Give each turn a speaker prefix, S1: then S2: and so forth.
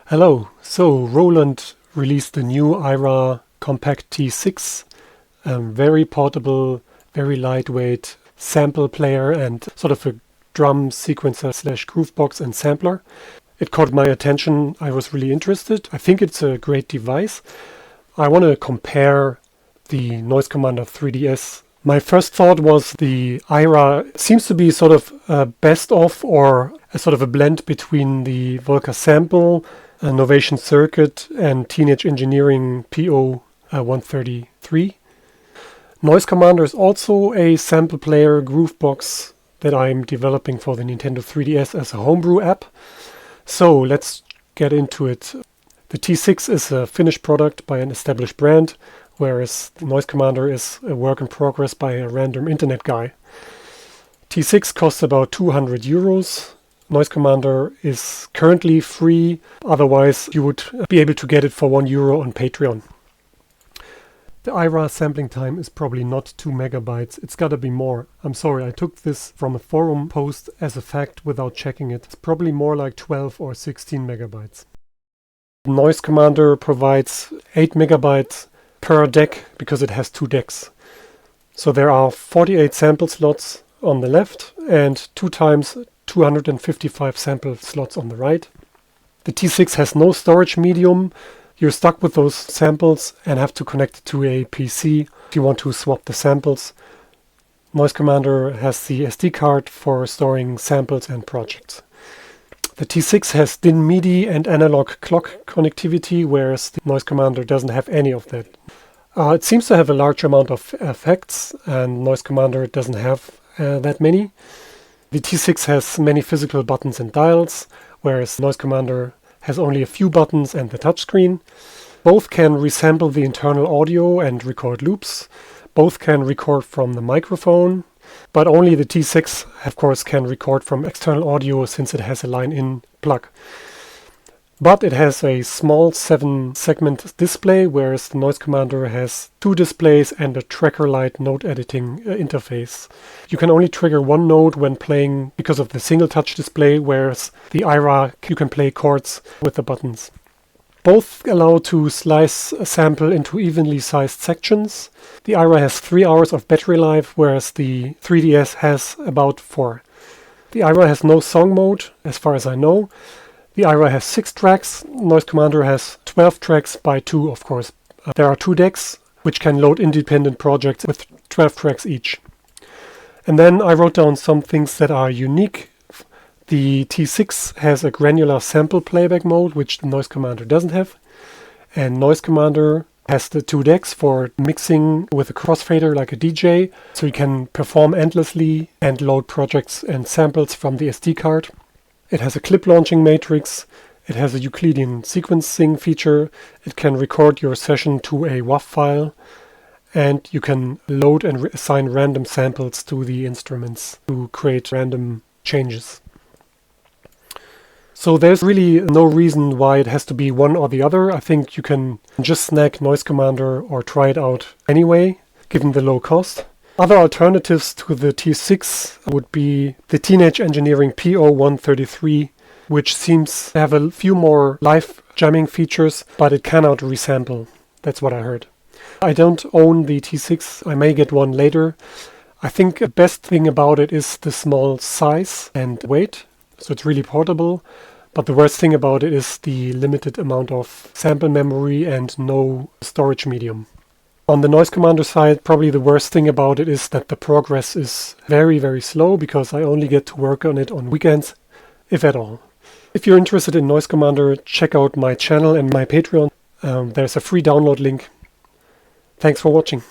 S1: Hello. So Roland released the new Aira Compact T6, very portable, very lightweight sample player and sort of a drum sequencer slash groovebox and sampler. It caught my attention. I was really interested. I think it's a great device. I want to compare the Noise Commander 3DS. My first thought was the Aira seems to be sort of a best of or a sort of a blend between the Volca sample, Novation Circuit and Teenage Engineering PO 133. Noise Commander is also a sample player groovebox that I'm developing for the Nintendo 3DS as a homebrew app. So let's get into it. The T6 is a finished product by an established brand, whereas the Noise Commander is a work in progress by a random internet guy. T6 costs about 200 euros. Noise Commander is currently free, otherwise you would be able to get it for €1 on Patreon. The Aira sampling time is probably not 2 megabytes, it's gotta be more. I'm sorry, I took this from a forum post as a fact without checking it. It's probably more like 12 or 16 megabytes. Noise Commander provides 8 megabytes per deck because it has 2 decks. So there are 48 sample slots on the left and 2 times 255 sample slots on the right. The T6 has no storage medium. You're stuck with those samples and have to connect it to a PC if you want to swap the samples. Noise Commander has the SD card for storing samples and projects. The T6 has DIN MIDI and analog clock connectivity, whereas the Noise Commander doesn't have any of that. It seems to have a large amount of effects, and Noise Commander doesn't have that many. The T6 has many physical buttons and dials, whereas Noise Commander has only a few buttons and the touchscreen. Both can resample the internal audio and record loops. Both can record from the microphone, but only the T6, of course, can record from external audio since it has a line-in plug. But it has a small 7-segment display, whereas the Noise Commander has 2 displays and a tracker light note editing interface. You can only trigger one note when playing because of the single touch display, whereas the Aira you can play chords with the buttons. Both allow to slice a sample into evenly sized sections. The Aira has 3 hours of battery life, whereas the 3DS has about 4. The Aira has no song mode, as far as I know. The Aira has 6 tracks, Noise Commander has 12 tracks by 2, of course. There are 2 decks, which can load independent projects with 12 tracks each. And then I wrote down some things that are unique. The T6 has a granular sample playback mode, which the Noise Commander doesn't have. And Noise Commander has the 2 decks for mixing with a crossfader like a DJ, so you can perform endlessly and load projects and samples from the SD card. It has a clip launching matrix, it has a Euclidean sequencing feature, it can record your session to a WAV file, and you can load and assign random samples to the instruments to create random changes. So there's really no reason why it has to be one or the other. I think you can just snag Noise Commander or try it out anyway, given the low cost. Other alternatives to the T6 would be the Teenage Engineering PO 133, which seems to have a few more live jamming features, but it cannot resample. That's what I heard. I don't own the T6. I may get one later. I think the best thing about it is the small size and weight, so it's really portable. But the worst thing about it is the limited amount of sample memory and no storage medium. On the Noise Commander side, probably the worst thing about it is that the progress is very, very slow because I only get to work on it on weekends, if at all. If you're interested in Noise Commander, check out my channel and my Patreon. There's a free download link. Thanks for watching.